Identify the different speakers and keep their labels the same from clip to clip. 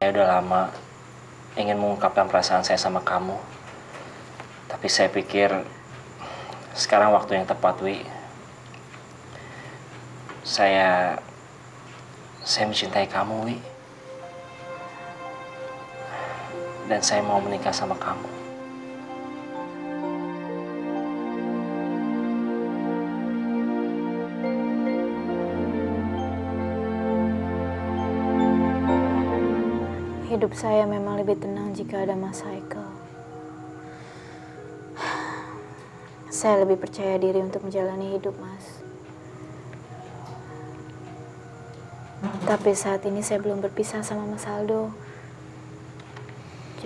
Speaker 1: saya udah lama ingin mengungkapkan perasaan saya sama kamu. Tapi saya pikir sekarang waktu yang tepat, Wi. Saya mencintai kamu, Wi. Dan saya mau menikah sama kamu.
Speaker 2: Hidup saya memang lebih tenang jika ada Mas Haikal. Saya lebih percaya diri untuk menjalani hidup, Mas. Tapi saat ini saya belum berpisah sama Mas Aldo.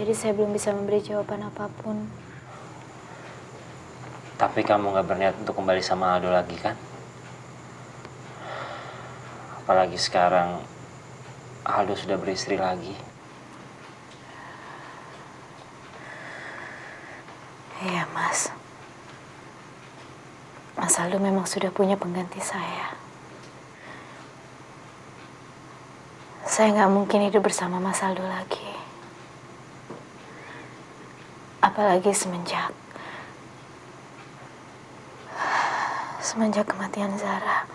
Speaker 2: Jadi saya belum bisa memberi jawaban apapun.
Speaker 1: Tapi kamu gak berniat untuk kembali sama Aldo lagi, kan? Apalagi sekarang Aldo sudah beristri lagi.
Speaker 2: Iya, Mas. Mas Aldo memang sudah punya pengganti saya. Saya nggak mungkin hidup bersama Mas Aldo lagi. Apalagi semenjak kematian Zara.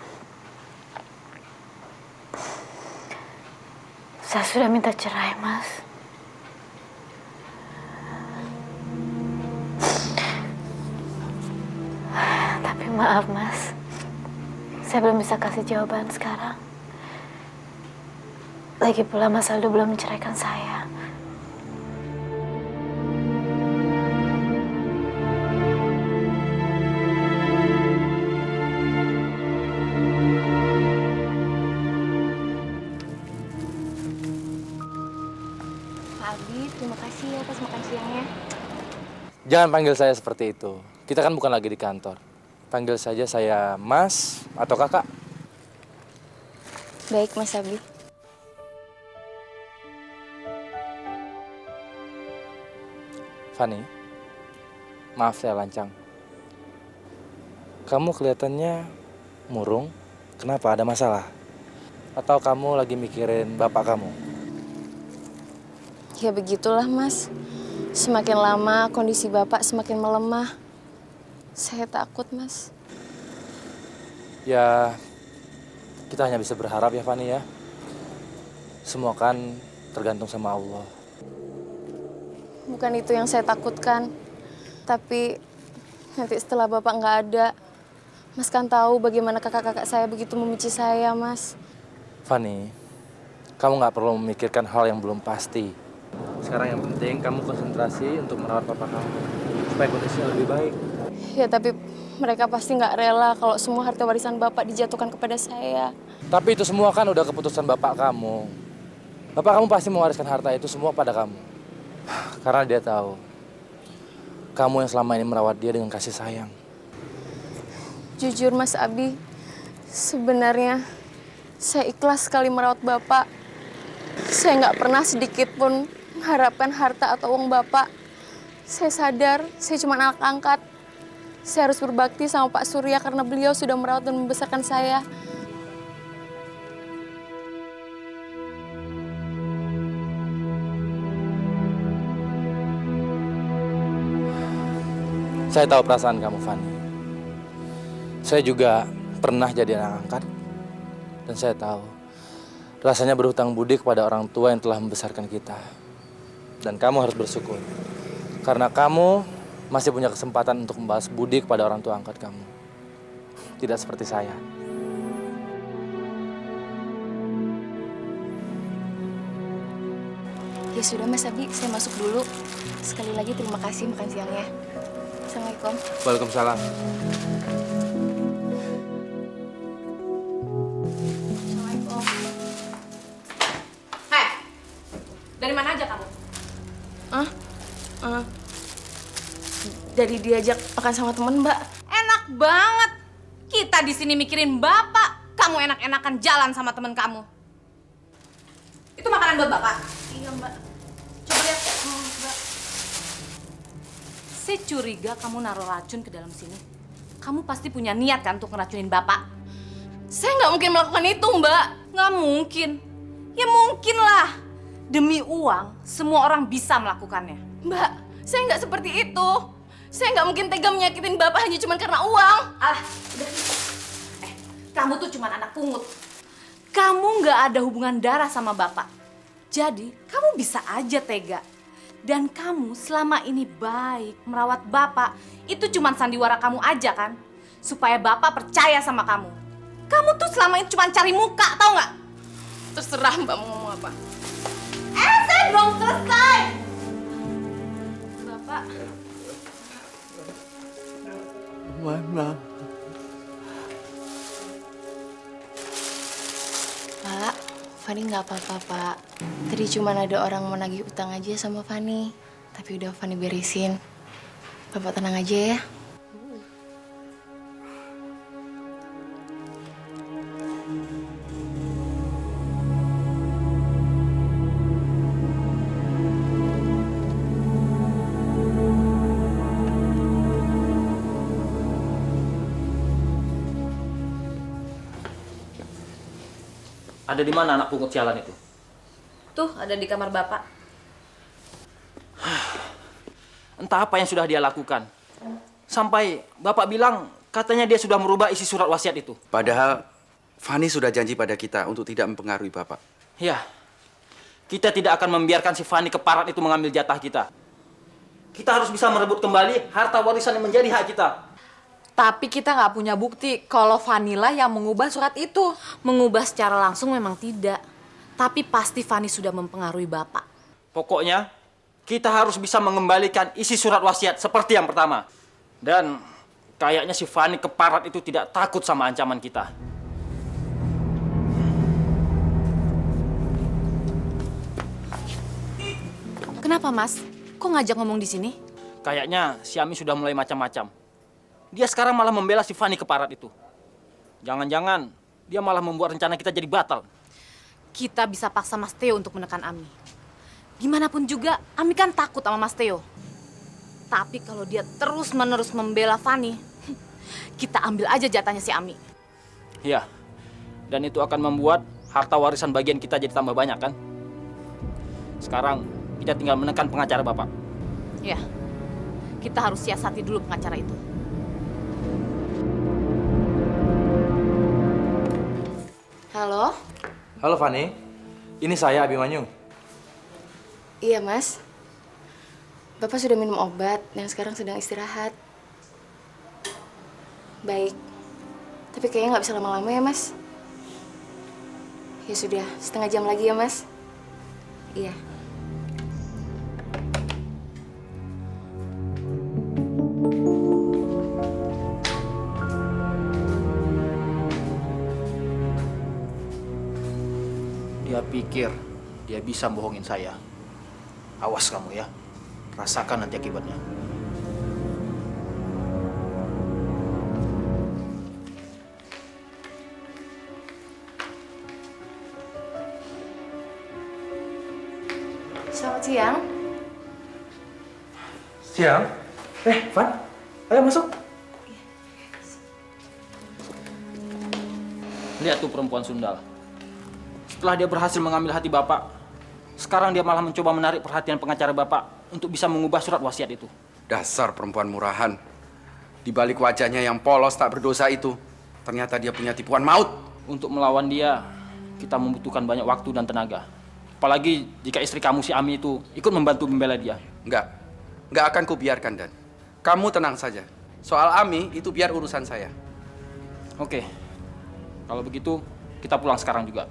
Speaker 2: Saya sudah minta cerai, Mas. Tapi maaf, Mas. Saya belum bisa kasih jawaban sekarang. Lagi pula Mas Aldo belum menceraikan saya.
Speaker 3: Pak Abi, terima kasih ya atas makan siangnya.
Speaker 4: Jangan panggil saya seperti itu. Kita kan bukan lagi di kantor. Panggil saja saya Mas atau Kakak.
Speaker 3: Baik, Mas Abi.
Speaker 4: Fani, maaf saya lancang. Kamu kelihatannya murung. Kenapa? Ada masalah? Atau kamu lagi mikirin bapak kamu?
Speaker 3: Ya begitulah, Mas. Semakin lama kondisi Bapak semakin melemah. Saya takut, Mas.
Speaker 4: Ya, kita hanya bisa berharap ya Fani ya. Semua kan tergantung sama Allah.
Speaker 3: Bukan itu yang saya takutkan. Tapi nanti setelah Bapak nggak ada, Mas kan tahu bagaimana kakak-kakak saya begitu membenci saya, Mas.
Speaker 4: Fani, kamu nggak perlu memikirkan hal yang belum pasti. Sekarang yang penting kamu konsentrasi untuk merawat papa kamu supaya kondisinya lebih baik.
Speaker 3: Ya tapi mereka pasti nggak rela kalau semua harta warisan Bapak dijatuhkan kepada saya.
Speaker 4: Tapi itu semua kan udah keputusan bapak kamu. Bapak kamu pasti mewariskan harta itu semua pada kamu. Karena dia tahu kamu yang selama ini merawat dia dengan kasih sayang.
Speaker 3: Jujur Mas Abi, sebenarnya saya ikhlas sekali merawat Bapak. Saya nggak pernah sedikit pun mengharapkan harta atau uang Bapak. Saya sadar, saya cuma anak angkat. Saya harus berbakti sama Pak Surya karena beliau sudah merawat dan membesarkan saya.
Speaker 4: Saya tahu perasaan kamu, Fani. Saya juga pernah jadi anak angkat. Dan saya tahu rasanya berhutang budi kepada orang tua yang telah membesarkan kita. Dan kamu harus bersyukur. Karena kamu masih punya kesempatan untuk membalas budi kepada orang tua angkat kamu. Tidak seperti saya.
Speaker 3: Ya sudah Mas Abi, saya masuk dulu. Sekali lagi terima kasih makan siangnya. Assalamualaikum.
Speaker 4: Waalaikumsalam.
Speaker 3: Assalamualaikum.
Speaker 5: Hei, dari mana aja kamu?
Speaker 3: Dari diajak makan sama temen Mbak.
Speaker 5: Enak banget. Kita di sini mikirin bapak, kamu enak-enakan jalan sama temen kamu. Itu makanan buat bapak.
Speaker 3: Iya Mbak.
Speaker 5: Coba lihat. Mbak. Saya curiga kamu naruh racun ke dalam sini. Kamu pasti punya niat kan untuk ngeracunin bapak?
Speaker 3: Saya nggak mungkin melakukan itu Mbak.
Speaker 5: Nggak mungkin. Ya mungkin lah. Demi uang, semua orang bisa melakukannya.
Speaker 3: Mbak, saya nggak seperti itu. Saya nggak mungkin tega menyakitin Bapak hanya cuma karena uang.
Speaker 5: Alah, udah. Kamu tuh cuma anak pungut. Kamu nggak ada hubungan darah sama Bapak. Jadi, kamu bisa aja tega. Dan kamu selama ini baik merawat Bapak. Itu cuma sandiwara kamu aja kan? Supaya Bapak percaya sama kamu. Kamu tuh selama ini cuma cari muka, tau nggak?
Speaker 3: Terserah Mbak mau ngomong apa.
Speaker 5: Saya belum selesai.
Speaker 3: Bapak,
Speaker 4: Mana?
Speaker 3: Pak, Fani nggak apa-apa, Pak. Tadi cuma ada orang mau nagih utang aja sama Fani. Tapi udah Fani beresin. Bapak tenang aja ya.
Speaker 4: Ada di mana anak pungut sialan itu?
Speaker 5: Tuh, ada di kamar Bapak.
Speaker 4: Entah apa yang sudah dia lakukan. Sampai Bapak bilang katanya dia sudah merubah isi surat wasiat itu.
Speaker 6: Padahal Fani sudah janji pada kita untuk tidak mempengaruhi Bapak.
Speaker 4: Ya, kita tidak akan membiarkan si Fani keparat itu mengambil jatah kita. Kita harus bisa merebut kembali harta warisan yang menjadi hak kita.
Speaker 7: Tapi kita nggak punya bukti kalau Vanilla yang mengubah surat itu.
Speaker 5: Mengubah secara langsung memang tidak. Tapi pasti Fani sudah mempengaruhi Bapak.
Speaker 4: Pokoknya, kita harus bisa mengembalikan isi surat wasiat seperti yang pertama. Dan kayaknya si Fani keparat itu tidak takut sama ancaman kita.
Speaker 5: Kenapa, Mas? Kok ngajak ngomong di sini?
Speaker 4: Kayaknya si Ami sudah mulai macam-macam. Dia sekarang malah membela si Fani keparat itu. Jangan-jangan dia malah membuat rencana kita jadi batal.
Speaker 5: Kita bisa paksa Mas Theo untuk menekan Ami. Gimana pun juga, Ami kan takut sama Mas Theo. Tapi kalau dia terus-menerus membela Fani, kita ambil aja jatahnya si Ami.
Speaker 4: Iya. Dan itu akan membuat harta warisan bagian kita jadi tambah banyak kan? Sekarang kita tinggal menekan pengacara Bapak.
Speaker 5: Ya, kita harus siasati dulu pengacara itu.
Speaker 3: Halo?
Speaker 4: Halo Fani, ini saya Abimanyu.
Speaker 3: Iya, Mas. Bapak sudah minum obat dan sekarang sedang istirahat. Baik. Tapi kayaknya nggak bisa lama-lama ya, Mas. Ya sudah, setengah jam lagi ya, Mas. Iya.
Speaker 8: Dia pikir dia bisa bohongin saya. Awas kamu ya. Rasakan nanti akibatnya.
Speaker 3: Selamat siang.
Speaker 4: Siang. Van, ayo masuk. Lihat tuh perempuan Sundal. Setelah dia berhasil mengambil hati Bapak, sekarang dia malah mencoba menarik perhatian pengacara Bapak untuk bisa mengubah surat wasiat itu.
Speaker 6: Dasar perempuan murahan. Di balik wajahnya yang polos tak berdosa itu, ternyata dia punya tipuan maut.
Speaker 4: Untuk melawan dia, kita membutuhkan banyak waktu dan tenaga. Apalagi jika istri kamu si Ami itu ikut membantu membela dia.
Speaker 6: Enggak akan kubiarkan, Dan. Kamu tenang saja. Soal Ami, itu biar urusan saya.
Speaker 4: Oke, kalau begitu kita pulang sekarang juga.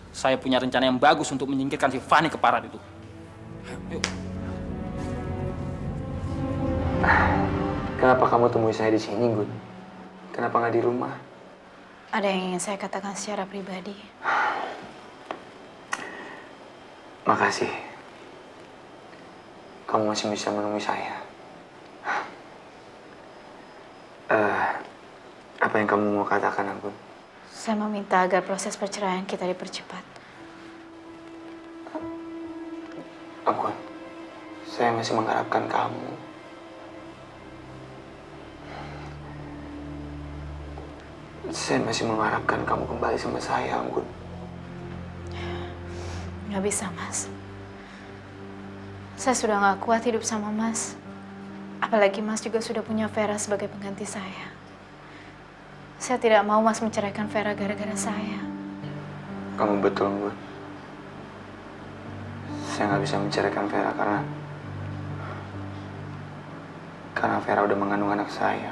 Speaker 4: Saya punya rencana yang bagus untuk menyingkirkan si Fani keparat itu. Yuk.
Speaker 9: Kenapa kamu temui saya di sini, Gun? Kenapa nggak di rumah?
Speaker 2: Ada yang ingin saya katakan secara pribadi.
Speaker 9: Makasih. Kamu masih bisa menemui saya. Apa yang kamu mau katakan, Gun?
Speaker 2: Saya meminta agar proses perceraian kita dipercepat.
Speaker 9: Gun, saya masih mengharapkan kamu. Saya masih mengharapkan kamu kembali sama saya, Gun.
Speaker 2: Nggak bisa, Mas. Saya sudah nggak kuat hidup sama Mas. Apalagi Mas juga sudah punya Vera sebagai pengganti saya. Saya tidak mau Mas menceraikan Vera gara-gara saya.
Speaker 9: Kamu betul, Gun. Saya nggak bisa menceraikan Vera karena Vera udah mengandung anak saya.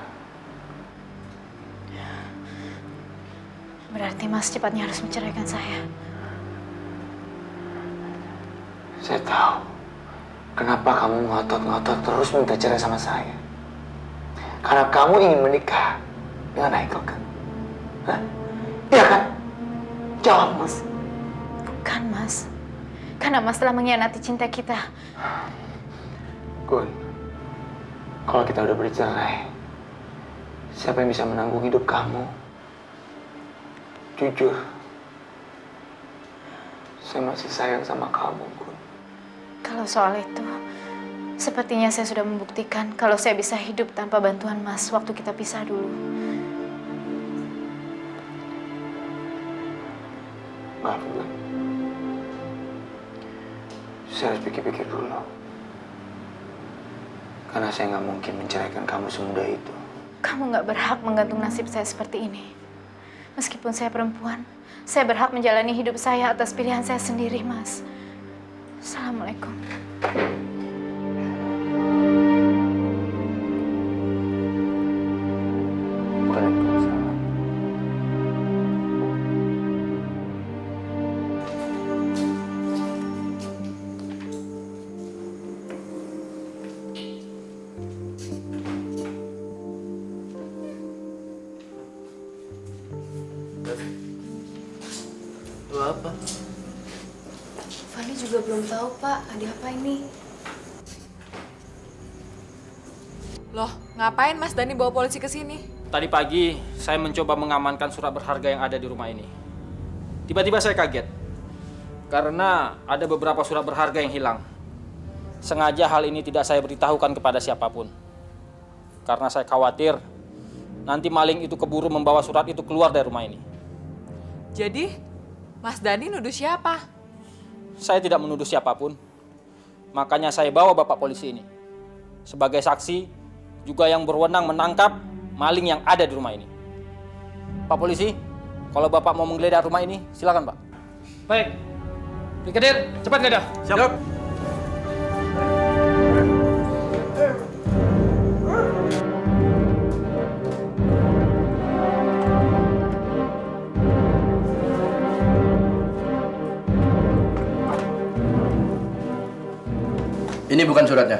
Speaker 2: Berarti Mas cepatnya harus menceraikan saya.
Speaker 9: Saya tahu kenapa kamu ngotot-ngotot terus minta cerai sama saya. Karena kamu ingin menikah dengan Haikal, kan? Hah? Iya kan? Jawab, Mas.
Speaker 2: Bukan, Mas. Karena Mas telah mengkhianati cinta kita.
Speaker 9: Gun, kalau kita udah bercerai, siapa yang bisa menanggung hidup kamu? Jujur, saya masih sayang sama kamu, Gun.
Speaker 2: Kalau soal itu, sepertinya saya sudah membuktikan kalau saya bisa hidup tanpa bantuan Mas waktu kita pisah dulu.
Speaker 9: Maaf, Gun. Saya harus pikir-pikir dulu. Karena saya nggak mungkin menceraikan kamu semudah itu.
Speaker 2: Kamu nggak berhak menggantung nasib saya seperti ini. Meskipun saya perempuan, saya berhak menjalani hidup saya atas pilihan saya sendiri, Mas. Assalamualaikum.
Speaker 9: Waalaikumsalam.
Speaker 8: Lu apa?
Speaker 3: Fani juga belum tahu, Pak. Ada apa ini?
Speaker 7: Loh, ngapain Mas Dani bawa polisi ke sini?
Speaker 10: Tadi pagi, saya mencoba mengamankan surat berharga yang ada di rumah ini. Tiba-tiba saya kaget. Karena ada beberapa surat berharga yang hilang. Sengaja hal ini tidak saya beritahukan kepada siapapun. Karena saya khawatir nanti maling itu keburu membawa surat itu keluar dari rumah ini.
Speaker 7: Jadi, Mas Dani nuduh siapa?
Speaker 10: Saya tidak menuduh siapapun. Makanya saya bawa Bapak polisi ini. Sebagai saksi, juga yang berwenang menangkap maling yang ada di rumah ini. Pak polisi, kalau Bapak mau menggeledah rumah ini, silakan Pak. Baik. Brigadir, cepat geledah.
Speaker 6: Siap. Ini bukan suratnya.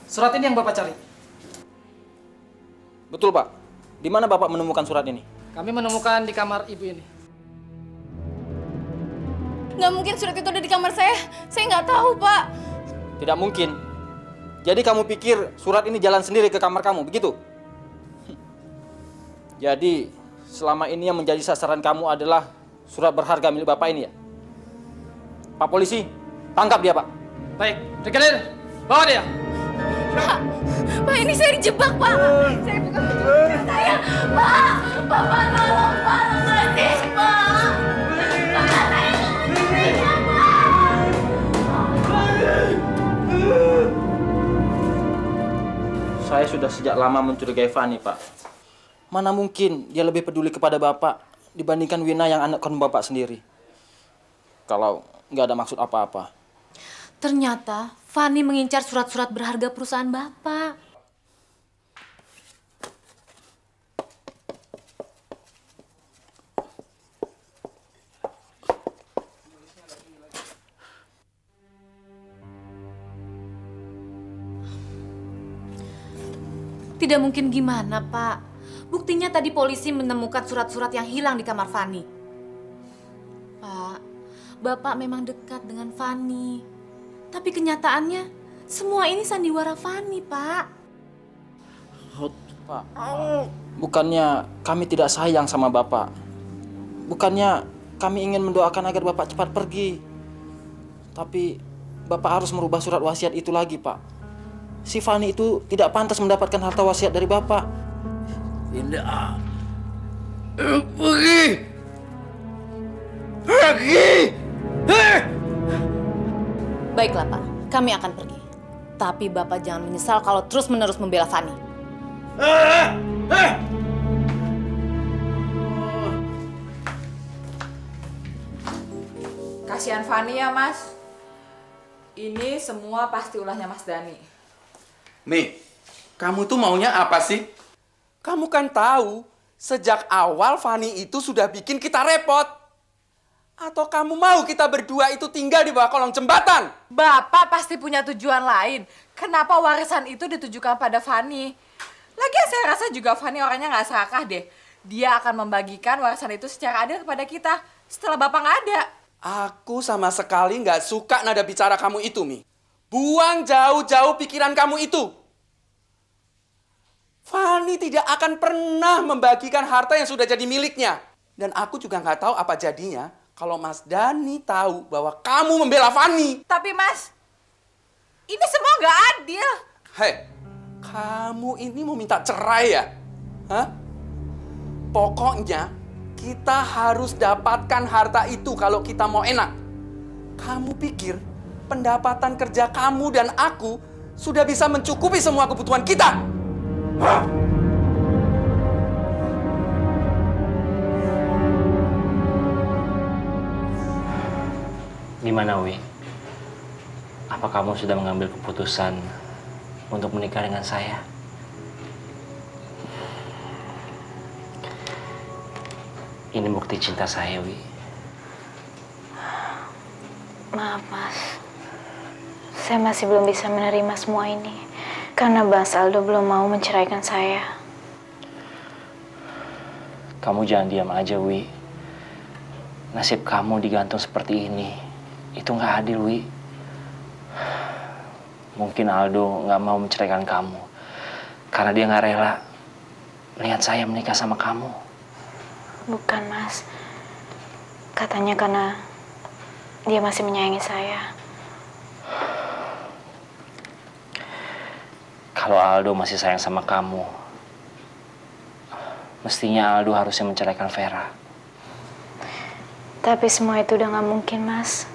Speaker 10: Surat ini yang Bapak cari. Betul Pak. Di mana Bapak menemukan surat ini?
Speaker 11: Kami menemukan di kamar ibu ini.
Speaker 3: Nggak mungkin surat itu ada di kamar saya. Saya nggak tahu, Pak.
Speaker 10: Tidak mungkin. Jadi kamu pikir surat ini jalan sendiri ke kamar kamu, begitu? Jadi selama ini yang menjadi sasaran kamu adalah surat berharga milik Bapak ini ya? Pak polisi, tangkap dia Pak. Baik, Brigadir, bawa dia.
Speaker 3: Pak, ini saya dijebak, Pak. Saya bukan penculik saya. Pak, Bapak tolong, Pak. Lepasin, Pak. Pak, saya nggak mencurinya, Pak.
Speaker 10: Saya sudah sejak lama mencurigai Fani, Pak. Mana mungkin dia lebih peduli kepada Bapak dibandingkan Wina yang anak kandung Bapak sendiri. Kalau nggak ada maksud apa-apa.
Speaker 5: Ternyata Fani mengincar surat-surat berharga perusahaan Bapak. Tidak mungkin gimana, Pak. Buktinya tadi polisi menemukan surat-surat yang hilang di kamar Fani. Pak, Bapak memang dekat dengan Fani. Tapi kenyataannya, semua ini sandiwara Fani, Pak.
Speaker 10: Pak, bukannya kami tidak sayang sama Bapak. Bukannya kami ingin mendoakan agar Bapak cepat pergi. Tapi Bapak harus merubah surat wasiat itu lagi, Pak. Si Fani itu tidak pantas mendapatkan harta wasiat dari Bapak.
Speaker 6: Tidak. Pergi! Pergi!
Speaker 5: Baiklah, Pak. Kami akan pergi. Tapi Bapak jangan menyesal kalau terus-menerus membela Fani.
Speaker 7: Kasihan Fani ya, Mas. Ini semua pasti ulahnya Mas Dani.
Speaker 6: Mi, kamu tuh maunya apa sih? Kamu kan tahu, sejak awal Fani itu sudah bikin kita repot. Atau kamu mau kita berdua itu tinggal di bawah kolong jembatan?
Speaker 7: Bapak pasti punya tujuan lain. Kenapa warisan itu ditujukan pada Fani? Lagian saya rasa juga Fani orangnya nggak serakah deh. Dia akan membagikan warisan itu secara adil kepada kita setelah Bapak nggak ada.
Speaker 6: Aku sama sekali nggak suka nada bicara kamu itu, Mi. Buang jauh-jauh pikiran kamu itu. Fani tidak akan pernah membagikan harta yang sudah jadi miliknya. Dan aku juga nggak tahu apa jadinya kalau Mas Dani tahu bahwa kamu membela Fani.
Speaker 7: Tapi Mas, ini semua nggak adil.
Speaker 6: Hei, kamu ini mau minta cerai ya? Hah? Pokoknya kita harus dapatkan harta itu kalau kita mau enak. Kamu pikir pendapatan kerja kamu dan aku sudah bisa mencukupi semua kebutuhan kita? Hah?
Speaker 1: Gimana, Wi? Apa kamu sudah mengambil keputusan untuk menikah dengan saya? Ini bukti cinta saya, Wi.
Speaker 2: Maaf, Mas. Saya masih belum bisa menerima semua ini. Karena Mas Aldo belum mau menceraikan saya.
Speaker 1: Kamu jangan diam aja, Wi. Nasib kamu digantung seperti ini. Itu nggak adil, Wi. Mungkin Aldo nggak mau menceraikan kamu. Karena dia nggak rela lihat saya menikah sama kamu.
Speaker 2: Bukan, Mas. Katanya karena dia masih menyayangi saya.
Speaker 1: Kalau Aldo masih sayang sama kamu, mestinya Aldo harusnya menceraikan Vera.
Speaker 2: Tapi semua itu udah nggak mungkin, Mas.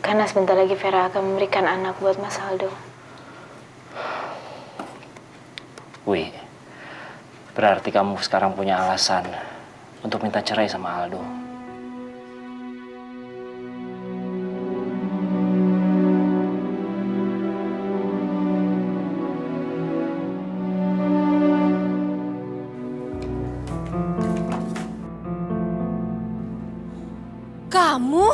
Speaker 2: Karena sebentar lagi Vera akan memberikan anak buat Mas Aldo.
Speaker 1: Wi, berarti kamu sekarang punya alasan untuk minta cerai sama Aldo.
Speaker 5: Kamu?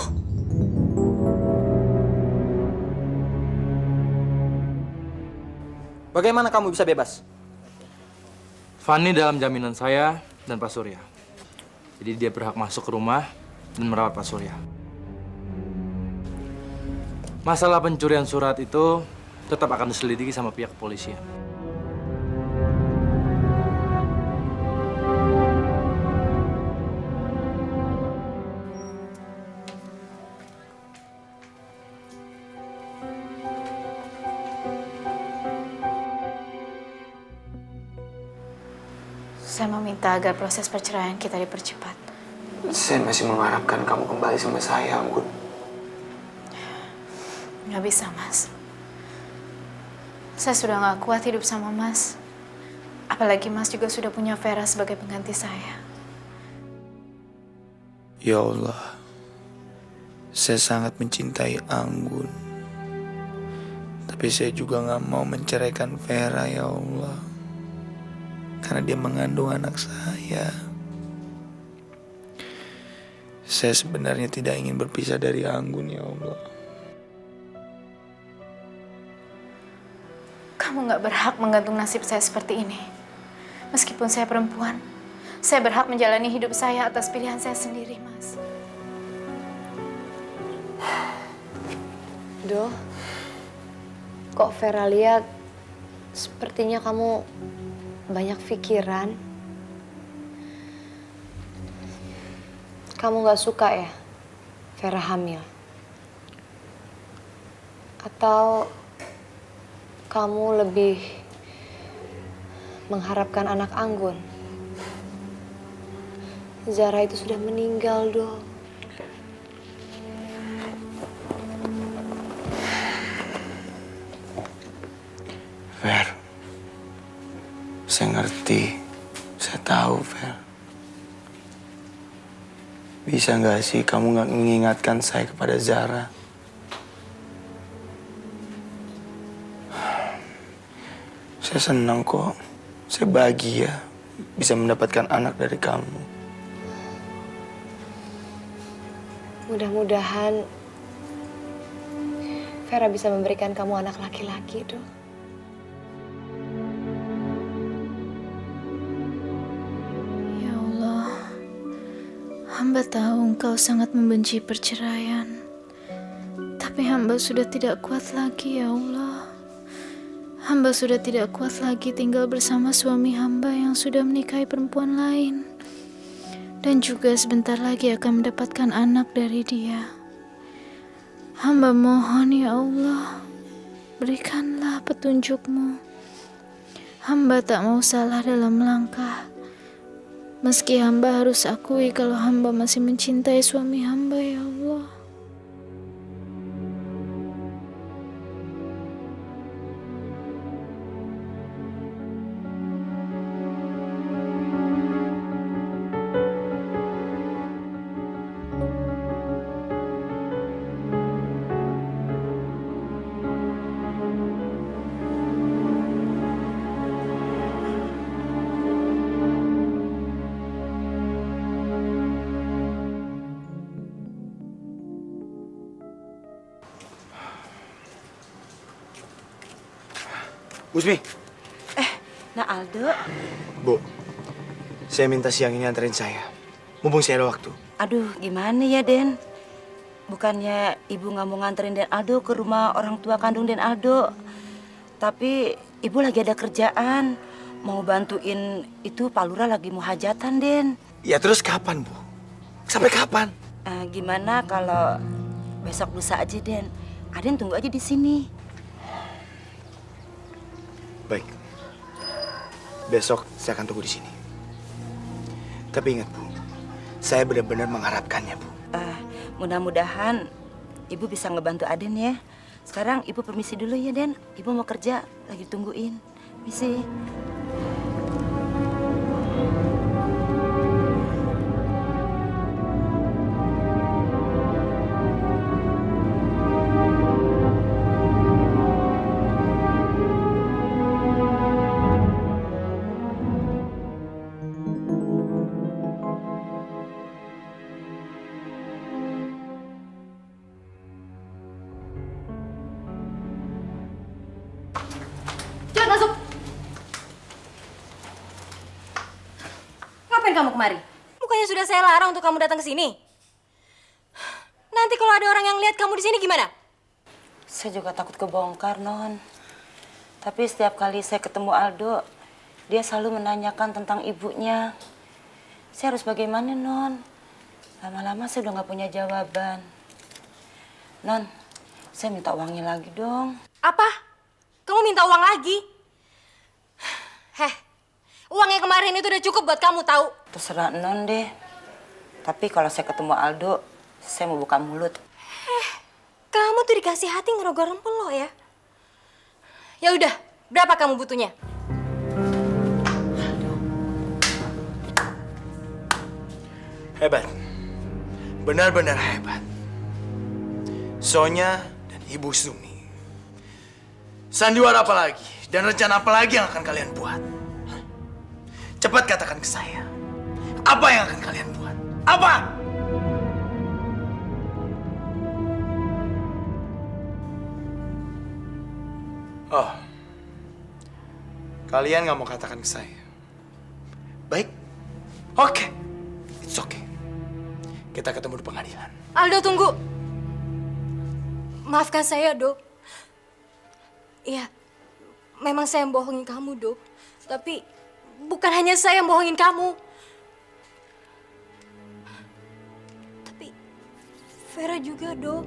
Speaker 10: Bagaimana kamu bisa bebas?
Speaker 4: Fani dalam jaminan saya dan Pak Surya. Jadi dia berhak masuk ke rumah dan merawat Pak Surya. Masalah pencurian surat itu tetap akan diselidiki sama pihak kepolisian.
Speaker 2: Saya meminta agar proses perceraian kita dipercepat.
Speaker 9: Saya masih mengharapkan kamu kembali sama saya, Anggun.
Speaker 2: Nggak bisa, Mas. Saya sudah nggak kuat hidup sama Mas. Apalagi Mas juga sudah punya Vera sebagai pengganti saya.
Speaker 12: Ya Allah, saya sangat mencintai Anggun. Tapi saya juga nggak mau menceraikan Vera, ya Allah. Karena dia mengandung anak saya. Saya sebenarnya tidak ingin berpisah dari Anggun, ya Allah.
Speaker 2: Kamu nggak berhak menggantung nasib saya seperti ini. Meskipun saya perempuan, saya berhak menjalani hidup saya atas pilihan saya sendiri, Mas.
Speaker 3: Do, kok Vera lihat sepertinya kamu banyak pikiran. Kamu gak suka ya Vera hamil? Atau kamu lebih mengharapkan anak Anggun? Zara itu sudah meninggal, dong.
Speaker 12: Fer, saya ngerti, saya tahu, Fer. Bisa nggak sih kamu nggak mengingatkan saya kepada Zara? Saya senang kok, saya bahagia bisa mendapatkan anak dari kamu.
Speaker 3: Mudah-mudahan Vera bisa memberikan kamu anak laki-laki, dong.
Speaker 2: Ya Allah, hamba tahu Engkau sangat membenci perceraian. Tapi hamba sudah tidak kuat lagi, ya Allah. Hamba sudah tidak kuat lagi tinggal bersama suami hamba yang sudah menikahi perempuan lain. Dan juga sebentar lagi akan mendapatkan anak dari dia. Hamba mohon ya Allah, berikanlah petunjuk-Mu. Hamba tak mau salah dalam langkah. Meski hamba harus akui kalau hamba masih mencintai suami hamba, ya Allah.
Speaker 12: Usmi.
Speaker 13: Nah Aldo.
Speaker 12: Bu, saya minta siang ini anterin saya. Mumpung saya ada waktu.
Speaker 13: Aduh, gimana ya, Den? Bukannya ibu nggak mau nganterin Den Aldo ke rumah orang tua kandung Den Aldo. Tapi ibu lagi ada kerjaan. Mau bantuin itu Pak Lurah lagi mau hajatan, Den.
Speaker 12: Ya terus kapan, Bu? Sampai kapan?
Speaker 13: Gimana kalau besok lusa aja, Den? Aden tunggu aja di sini.
Speaker 12: Baik. Besok saya akan tunggu di sini. Tapi ingat, Bu, saya benar-benar mengharapkannya, Bu.
Speaker 13: Mudah-mudahan ibu bisa ngebantu Aden ya. Sekarang ibu permisi dulu ya, Den. Ibu mau kerja, lagi tungguin. Misi.
Speaker 5: Masuk. Ngapain kamu kemari? Bukannya sudah saya larang untuk kamu datang ke sini? Nanti kalau ada orang yang lihat kamu di sini gimana?
Speaker 13: Saya juga takut kebongkar, Non. Tapi setiap kali saya ketemu Aldo, dia selalu menanyakan tentang ibunya. Saya harus bagaimana, Non? Lama-lama saya udah nggak punya jawaban. Non, saya minta uangnya lagi dong.
Speaker 5: Apa? Kamu minta uang lagi? Uang yang kemarin itu udah cukup buat kamu tahu.
Speaker 13: Terserah Non deh. Tapi kalau saya ketemu Aldo, saya mau buka mulut.
Speaker 5: Kamu tuh dikasih hati ngerogoh rempel lo ya? Ya udah, berapa kamu butuhnya?
Speaker 12: Hebat. Benar-benar hebat. Sonya dan Ibu Sumi. Sandiwara apa lagi? Dan rencana apa lagi yang akan kalian buat? Cepat katakan ke saya. Apa yang akan kalian buat? Apa? Oh. Kalian nggak mau katakan ke saya. Baik. Oke. It's okay. Kita ketemu di pengadilan.
Speaker 5: Aldo, tunggu. Maafkan saya, Dok. Iya, memang saya yang bohongin kamu, Dok. Tapi bukan hanya saya yang bohongin kamu. Tapi Vera juga, Dok.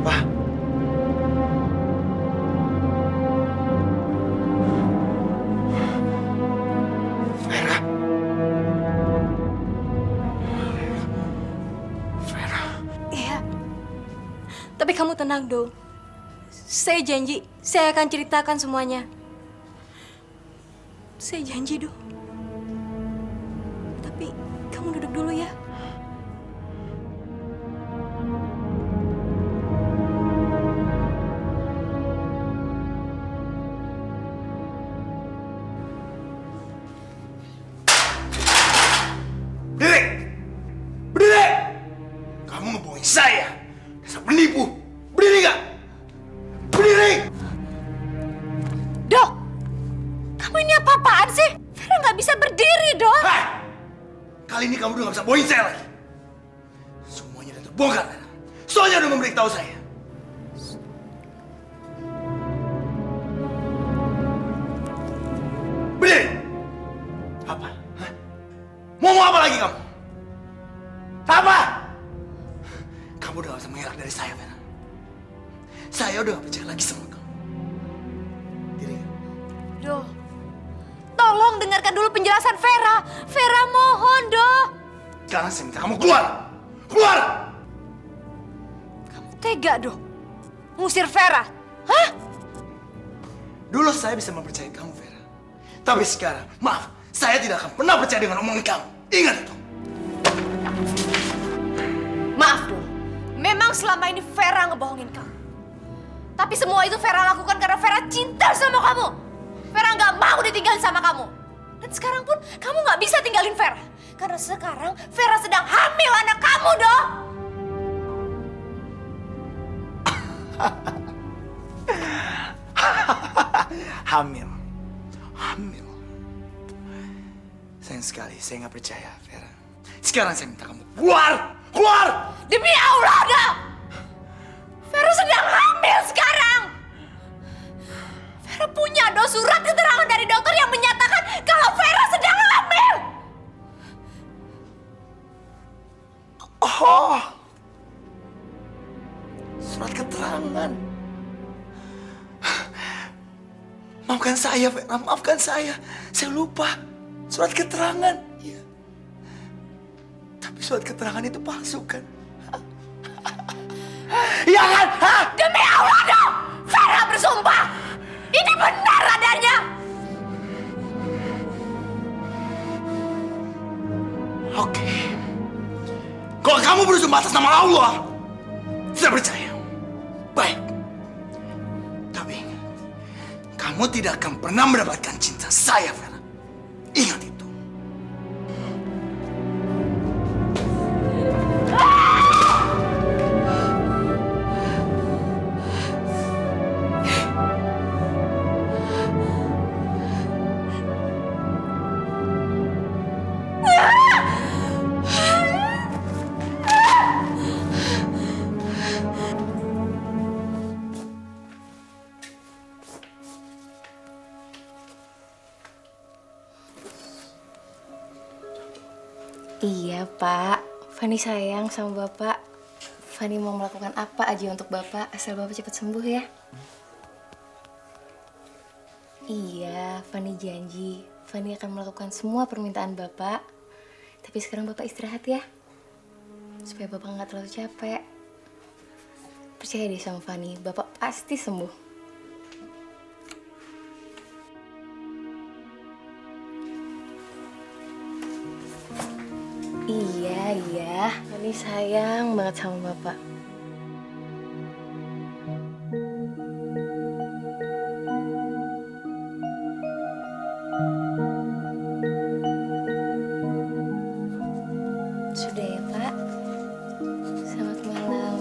Speaker 12: Pak. Vera. Vera.
Speaker 14: Iya. Tapi kamu tenang, Do. Saya janji, saya akan ceritakan semuanya. Saya janji, Do. Tapi kamu duduk dulu ya.
Speaker 12: Berdiri! Berdiri! Kamu ngebohongin saya. Dasar penipu. Berdiri nggak? Berdiri!
Speaker 14: Dok! Kamu ini apa-apaan sih? Vera nggak bisa berdiri, Dok.
Speaker 12: Kali ini kamu udah nggak bisa bohongin saya lagi. Semuanya udah terbongkar. Soalnya udah memberitahu saya. Berdiri! Apa? Hah? Mau apa lagi kamu? Apa? Kamu udah gak bisa mengelak dari saya, Vera. Saya udah gak percaya lagi sama kamu. Diri.
Speaker 14: Do, tolong dengarkan dulu penjelasan Vera. Vera mohon, Do.
Speaker 12: Sekarang saya minta kamu keluar. Keluar!
Speaker 14: Kamu tega, Do. Ngusir Vera. Hah?
Speaker 12: Dulu saya bisa mempercayai kamu, Vera. Tapi sekarang, maaf, saya tidak akan pernah percaya dengan omongan kamu. Ingat itu.
Speaker 14: Maaf, Do. Memang selama ini Vera ngebohongin kamu. Tapi semua itu Vera lakukan karena Vera cinta sama kamu. Vera nggak mau ditinggalin sama kamu. Dan sekarang pun kamu nggak bisa tinggalin Vera. Karena sekarang Vera sedang hamil anak kamu, Do.
Speaker 12: Hamil. Hamil. Sayang sekali, saya nggak percaya, Vera. Sekarang saya minta kamu keluar! Keluar!
Speaker 14: Demi Allah, Do. Vera sedang hamil sekarang. Vera punya, Do, surat keterangan dari dokter yang menyatakan kalau Vera sedang hamil.
Speaker 12: Oh, surat keterangan. Maafkan saya, Vera. Maafkan saya. Saya lupa. Surat keterangan. Iya. Tapi surat keterangan itu palsu, kan? Iya kan? Hah?
Speaker 14: Demi Allah, Do. Vera bersumpah. Ini benar adanya.
Speaker 12: Oke. Kalau kamu bersumpah atas nama Allah, saya percaya. Baik. Tapi ingat, kamu tidak akan pernah mendapatkan cinta saya, Vera. Ingat itu.
Speaker 14: Iya, Pak. Fani sayang sama Bapak. Fani mau melakukan apa aja untuk Bapak, asal Bapak cepat sembuh ya. Iya, Fani janji. Fani akan melakukan semua permintaan Bapak. Tapi sekarang Bapak istirahat ya. Supaya Bapak nggak terlalu capek. Percaya deh sama Fani, Bapak pasti sembuh. Iya. Fani sayang banget sama Bapak. Sudah ya, Pak. Selamat malam.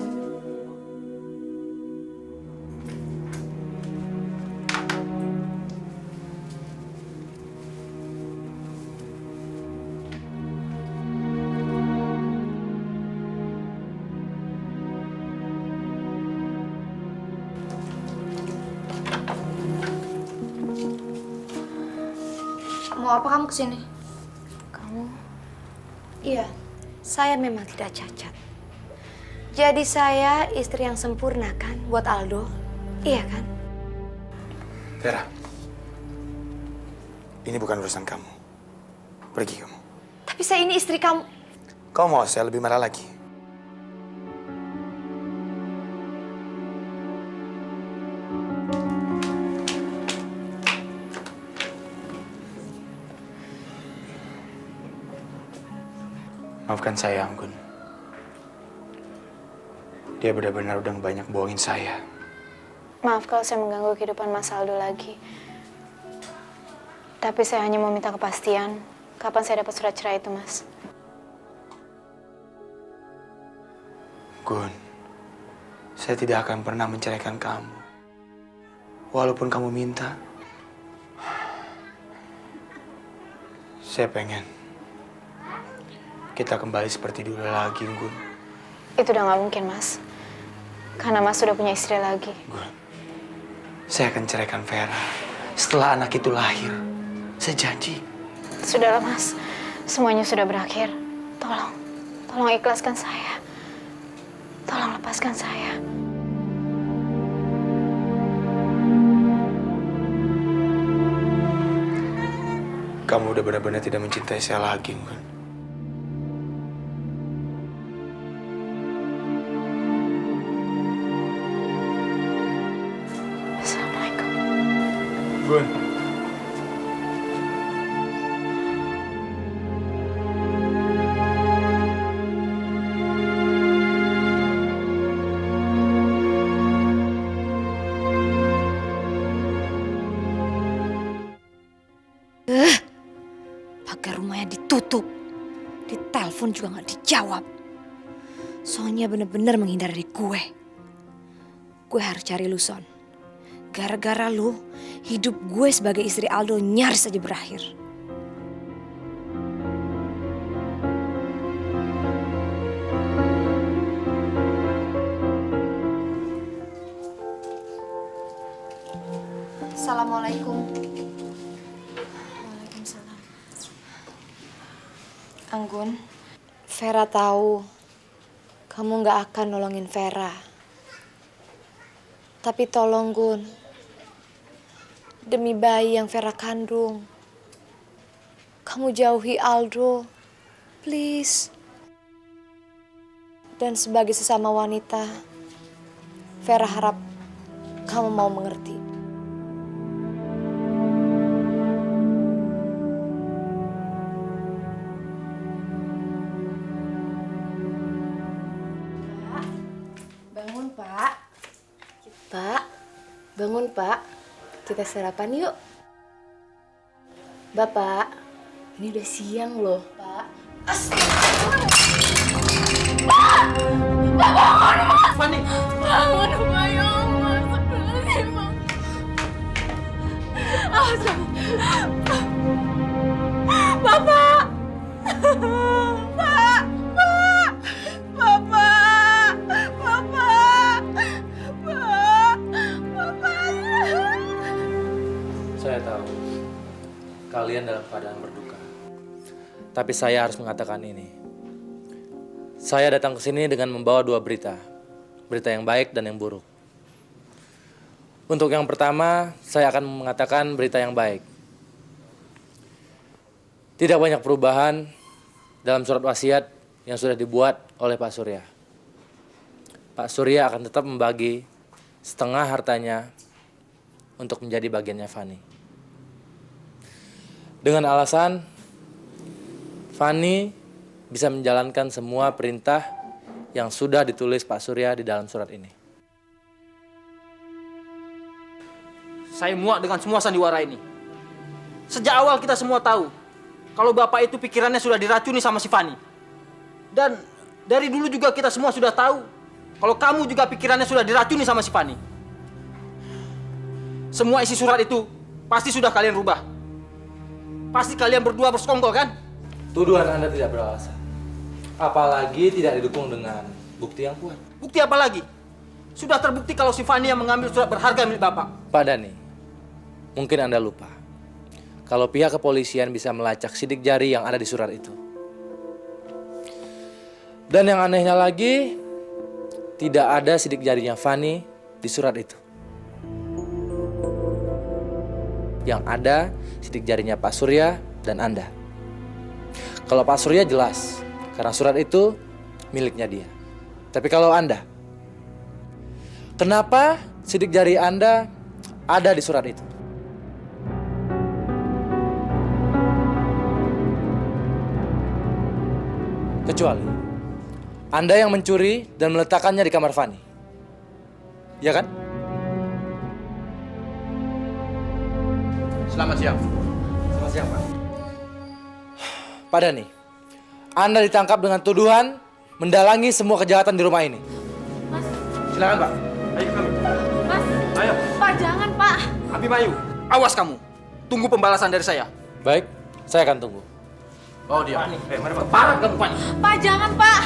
Speaker 15: Mau apa kamu kesini?
Speaker 13: Kamu? Iya, saya memang tidak cacat.
Speaker 15: Jadi saya istri yang sempurna kan buat Aldo? Iya kan?
Speaker 12: Vera, ini bukan urusan kamu. Pergi kamu.
Speaker 15: Tapi saya ini istri kamu.
Speaker 12: Kau mau saya lebih marah lagi? Maafkan saya, Anggun. Dia benar-benar udah banyak bohongin saya.
Speaker 2: Maaf kalau saya mengganggu kehidupan Mas Aldo lagi. Tapi saya hanya mau minta kepastian, kapan saya dapat surat cerai itu, Mas?
Speaker 12: Gun, saya tidak akan pernah menceraikan kamu. Walaupun kamu minta. Saya pengen kita kembali seperti dulu lagi, Gun.
Speaker 2: Itu udah nggak mungkin, Mas. Karena Mas sudah punya istri lagi.
Speaker 12: Gun, saya akan ceraikan Vera setelah anak itu lahir. Saya janji.
Speaker 2: Sudahlah, Mas. Semuanya sudah berakhir. Tolong ikhlaskan saya. Tolong lepaskan saya.
Speaker 12: Kamu udah benar-benar tidak mencintai saya lagi, Gun.
Speaker 2: Assalamualaikum.
Speaker 12: Gun.
Speaker 14: Pagar rumahnya ditutup. Ditelepon juga nggak dijawab. Soalnya bener-bener menghindar dari gue. Gue harus cari lu, Son. Gara-gara lu, hidup gue sebagai istri Aldo nyaris aja berakhir.
Speaker 15: Assalamualaikum.
Speaker 2: Waalaikumsalam.
Speaker 14: Anggun, Vera tahu kamu nggak akan nolongin Vera. Tapi tolong, Gun. Demi bayi yang Vera kandung, kamu jauhi Aldo. Please. Dan sebagai sesama wanita, Vera harap kamu mau mengerti.
Speaker 5: Bangun, Pak.
Speaker 14: Pak, bangun Pak. Kita sarapan yuk. Bapak, ini udah siang loh. Pak.
Speaker 5: Bangun, Mas!
Speaker 14: Fanny.
Speaker 5: Bangun, Pak. Ya Allah, astagfirullahaladzim. Bapak! Pak! Pak! Bapak! Bapak! Pak! Bapak!
Speaker 4: Saya tahu kalian dalam keadaan berduka. Tapi saya harus mengatakan ini. Saya datang ke sini dengan membawa dua berita. Berita yang baik dan yang buruk. Untuk yang pertama, saya akan mengatakan berita yang baik. Tidak banyak perubahan dalam surat wasiat yang sudah dibuat oleh Pak Surya. Pak Surya akan tetap membagi setengah hartanya untuk menjadi bagiannya Fanny. Dengan alasan Fanny bisa menjalankan semua perintah yang sudah ditulis Pak Surya di dalam surat ini.
Speaker 10: Saya muak dengan semua sandiwara ini. Sejak awal kita semua tahu kalau Bapak itu pikirannya sudah diracuni sama si Fanny. Dan dari dulu juga kita semua sudah tahu kalau kamu juga pikirannya sudah diracuni sama si Fanny. Semua isi surat itu pasti sudah kalian rubah. Pasti kalian berdua bersekongkol kan?
Speaker 4: Tuduhan Anda tidak beralasan. Apalagi tidak didukung dengan bukti yang kuat.
Speaker 10: Bukti apa lagi? Sudah terbukti kalau si Fanny yang mengambil surat berharga milik Bapak.
Speaker 4: Pak Dhani, mungkin Anda lupa kalau pihak kepolisian bisa melacak sidik jari yang ada di surat itu. Dan yang anehnya lagi, tidak ada sidik jarinya Fani di surat itu. Yang ada sidik jarinya Pak Surya dan Anda. Kalau Pak Surya jelas, karena surat itu miliknya dia. Tapi kalau Anda, kenapa sidik jari Anda ada di surat itu? Kecuali Anda yang mencuri dan meletakkannya di kamar Fani. Ya kan?
Speaker 8: Selamat siang.
Speaker 4: Selamat siang, Pak. Pak Dhani, Anda ditangkap dengan tuduhan mendalangi semua kejahatan di rumah ini.
Speaker 5: Mas.
Speaker 4: Silakan, Pak.
Speaker 10: Ayo kami.
Speaker 5: Mas.
Speaker 10: Ayo.
Speaker 5: Pak, jangan, Pak.
Speaker 10: Abimayu, awas kamu. Tunggu pembalasan dari saya.
Speaker 4: Baik, saya akan tunggu.
Speaker 8: Oh dia.
Speaker 10: Mari Pak. Parah kamu, Fani.
Speaker 5: Pak, jangan, Pak.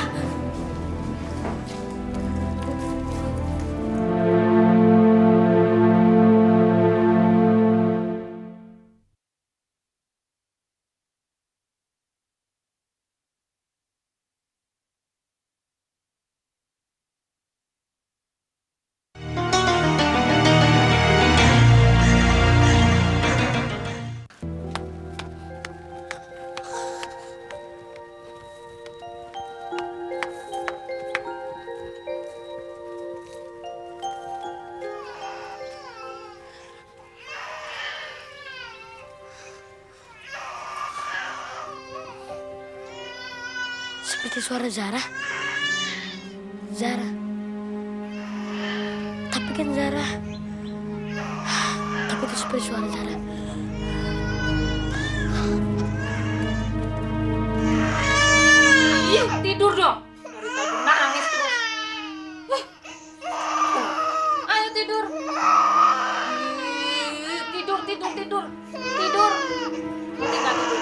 Speaker 15: Seperti suara Zara. Zara. Tapi kan Zara. Tapi itu seperti suara Zara.
Speaker 5: Ih, tidur dong. Dari tadi nangis terus. Ayo tidur. Tidur, tidur, tidur. Tidur. Nanti nggak tidur.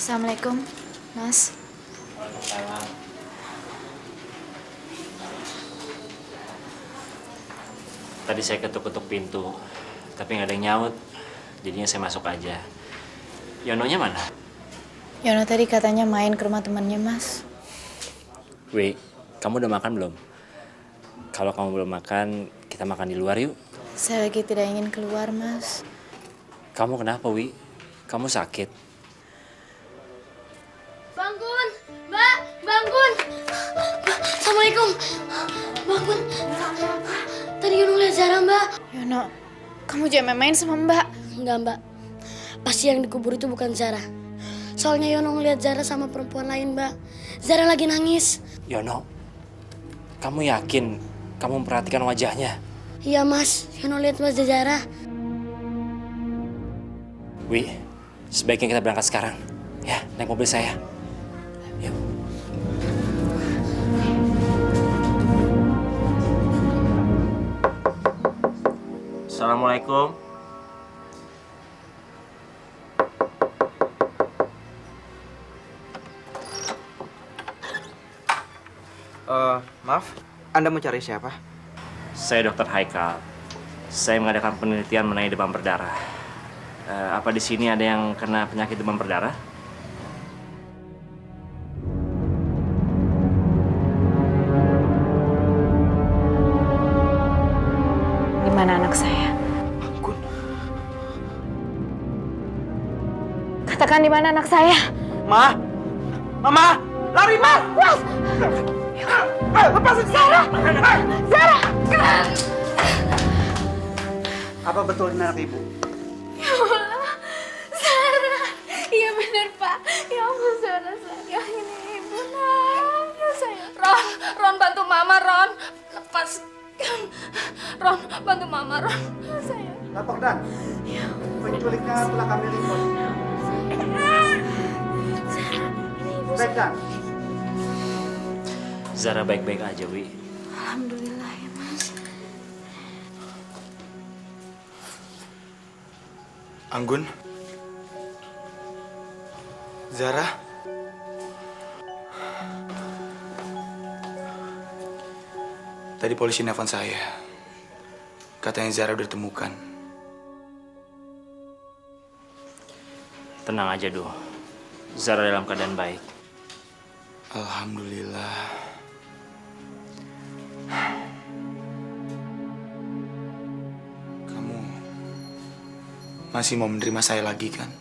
Speaker 2: Assalamualaikum, Mas.
Speaker 1: Waalaikumsalam. Tadi saya ketuk-ketuk pintu, tapi nggak ada yang nyaut. Jadinya saya masuk aja. Yononya mana?
Speaker 2: Yono tadi katanya main ke rumah temannya, Mas.
Speaker 1: Wi, kamu udah makan belum? Kalau kamu belum makan, kita makan di luar yuk.
Speaker 2: Saya lagi tidak ingin keluar, Mas.
Speaker 1: Kamu kenapa, Wi? Kamu sakit?
Speaker 15: Bangun, Mbak, bangun. Mbak, Assalamualaikum. Bangun. Tadi Yono lihat Zara, Mbak.
Speaker 2: Yono, kamu jangan main sama Mbak.
Speaker 15: Enggak, Mbak. Pasti yang dikubur itu bukan Zara. Soalnya Yono ngeliat Zara sama perempuan lain, Mbak. Zara lagi nangis.
Speaker 1: Yono, kamu yakin kamu memperhatikan wajahnya?
Speaker 15: Iya, Mas. Yono lihat wajah Zara.
Speaker 1: Wi, sebaiknya kita berangkat sekarang. Ya, naik mobil saya. Yuk. Assalamualaikum.
Speaker 16: Maaf, Anda mencari siapa?
Speaker 1: Saya Dr. Haikal. Saya mengadakan penelitian mengenai demam berdarah. Apa di sini ada yang kena penyakit demam berdarah?
Speaker 2: Di mana anak saya? Katakan di mana anak saya?
Speaker 16: Ma! Mama! Lari, Ma!
Speaker 2: Mas! Lepasin Zara! Zara!
Speaker 16: Apa betul ini anak ibu?
Speaker 2: Ya Allah, Zara! Iya benar, Pak. Ya ampun, Zara sayang, ini ibu nak. Ya sayang.
Speaker 3: Ron bantu Mama, Ron. Lepaskan. Ron, bantu Mama, Ron. Ya sayang.
Speaker 16: Lapor Dan. Penculiknya telah kami ringkos. Baik, Dan.
Speaker 1: Zara baik-baik aja, Wi.
Speaker 2: Alhamdulillah ya, Mas.
Speaker 12: Anggun? Zara? Tadi polisi nelfon saya. Katanya Zara udah ditemukan.
Speaker 1: Tenang aja, Do. Zara dalam keadaan baik.
Speaker 12: Alhamdulillah. Kamu masih mau menerima saya lagi kan?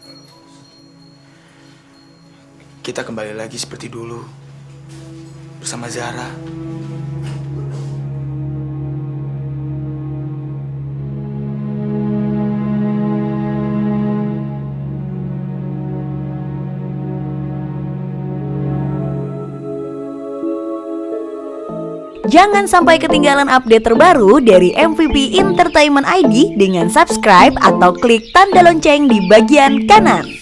Speaker 12: Kita kembali lagi seperti dulu bersama Zara.
Speaker 17: Jangan sampai ketinggalan update terbaru dari MVP Entertainment ID dengan subscribe atau klik tanda lonceng di bagian kanan.